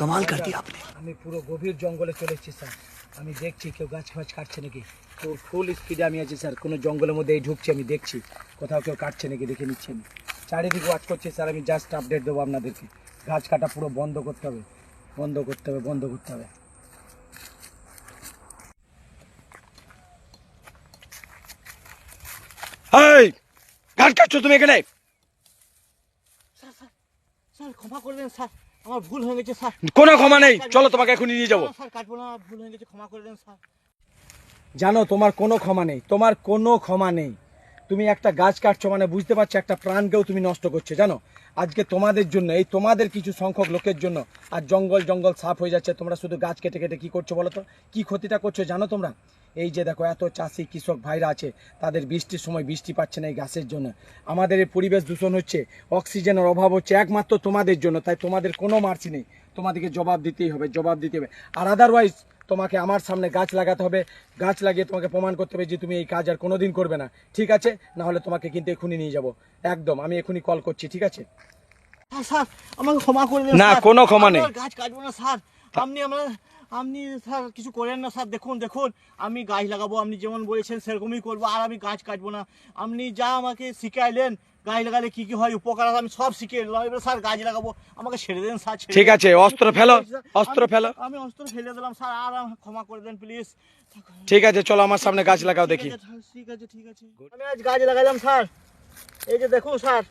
कमाल कर दिया आपने। আমি পুরো গভীর জঙ্গলে চলে এসেছি স্যার। আমি দেখছি কেউ গাছ ফাছ কাটছে নাকি। তো ফুল স্পিডে আমি আছি স্যার, কোনো জঙ্গলের মধ্যে এই ঢুকছি, আমি দেখছি কোথাও কেউ কাটছে নাকি, দেখে নিচ্ছি আমি। চারিদিকে ওয়াচ করছি স্যার, আমি জাস্ট আপডেট দেবো আপনাদেরকে। গাছ কাটা পুরো বন্ধ করতে হবে, বন্ধ করতে হবে, বন্ধ করতে হবে। এই গাছ কাটছো তুমি এখানে? স্যার স্যার স্যার ক্ষমা করবেন স্যার, আমার ভুল হয়ে গেছে স্যার। কোনো ক্ষমা নেই, চলো তোমাকে এখনই নিয়ে যাবো। স্যার কাটবো না, ভুল হয়ে গেছে, ক্ষমা করে দেন স্যার। জানো তোমার কোনো ক্ষমা নেই, তোমার কোনো ক্ষমা নেই। তুমি একটা গাছ কাটছো মানে বুঝতে পারছো একটা প্রাণকেও তুমি নষ্ট করছো। জানো আজকে তোমাদের জন্য, এই তোমাদের কিছু সংখ্যক লোকের জন্য আর জঙ্গল জঙ্গল সাফ হয়ে যাচ্ছে। তোমরা শুধু গাছ কেটে কেটে কি করছো বলো তো? কি ক্ষতিটা করছো জানো তোমরা? এই যে দেখো এত চাষি কৃষক ভাইরা আছে, তাদের বৃষ্টির সময় বৃষ্টি পাচ্ছে না এই গাছের জন্য। আমাদের এই পরিবেশ দূষণ হচ্ছে, অক্সিজেনের অভাব হচ্ছে একমাত্র তোমাদের জন্য। তাই তোমাদের কোনো মার্সি নেই, তোমাদেরকে জবাব দিতেই হবে, জবাব দিতে হবে। আর আদারওয়াইজ তোমাকে আমার সামনে গাছ লাগাতে হবে, গাছ লাগিয়ে তোমাকে প্রমাণ করতে হবে যে তুমি এই কাজ আর কোনোদিন করবে না, ঠিক আছে? না হলে তোমাকে কিন্তু এখনই নিয়ে যাব, একদম। আমি এখনই কল করছি, ঠিক আছে? স্যার আমাকে ক্ষমা করে দেন। না কোনো ক্ষমা নেই। গাছ কাটবো না স্যার, আপনি স্যার কিছু করেন না স্যার। দেখুন দেখুন আমি গাছ লাগাবো, আপনি যেমন বলেছেন সেরকমই করবো, আর আমি গাছ কাটবো না। আপনি যা আমাকে শিখাইলেন গাছ লাগালে কি কি হয় উপকার, আমি সব শিখে এলাম। এবার স্যার গাছ লাগাবো, আমাকে ছেড়ে দেন স্যার। ঠিক আছে, অস্ত্র ফেলো, অস্ত্র ফেলো। আমি অস্ত্র ফেলে দিলাম স্যার, আর আমাকে ক্ষমা করে দেন প্লিজ। ঠিক আছে চলো আমার সামনে গাছ লাগাও দেখি। ঠিক আছে ঠিক আছে, আমি আজ গাছ লাগালাম স্যার। এই যে দেখুন স্যার,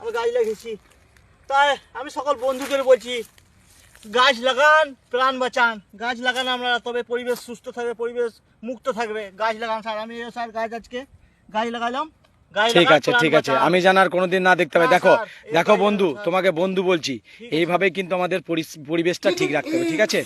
আমি গাছ লাগিয়েছি। তাই আমি সকল বন্ধুদের বলছি, গাছ লাগান, প্রাণ বাঁচান। গাছ লাগান আমরা, তবে পরিবেশ সুস্থ থাকবে, পরিবেশ মুক্ত থাকবে। গাছ লাগান স্যার। আমি স্যার গাছ আজকে গাছ লাগালাম। ঠিক আছে ঠিক আছে, আমি জানার কোনোদিন না দেখতে হবে। দেখো দেখো বন্ধু, তোমাকে বন্ধু বলছি, এইভাবে কিন্তু আমাদের পরিবেশটা ঠিক রাখতে হবে, ঠিক আছে?